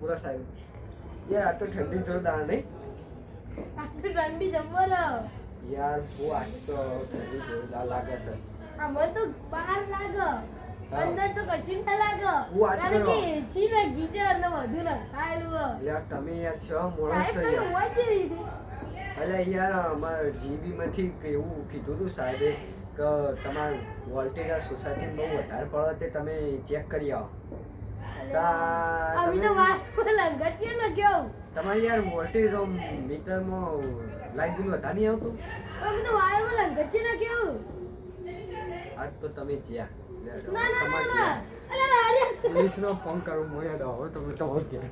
પૂરો થાય યાર આ તો ઠંડી જોરદાર નહીં આ તો ઠંડી જબર યાર હું આજ તો ઠંડી જોરદાર લાગે છે આમાં તો બહાર લાગે અંદર તો કશું ના લાગે હું આજ કારણ કે કરો. એસી ને ગીઝર ને બધું નખાયેલું યાર તમે યાર છ મોણસ સાહેબ છો તમે યાર હોય છે એવી રીતે એટલે યાર અમારે જીબી માંથી એવું કીધું હતું સાહેબે કે તમારું વોલ્ટેજ આ સોસાયટી બહુ વધારે પડે તે તમે ચેક કરી આવો અમે તો વાત લંગટીએ ને કેવું તમારે યાર વોલ્ટેજ મીટરમાં લાઈટ બિલ વધારે નહીં આવતું અમે તો વાયરમાં લંગટીએ ને કેવું આજ તો તમે જ્યાં ના ના ના ના અરે અરે પોલીસનો ફોન કરું હું યાદ આવો તમે તો ક્યાં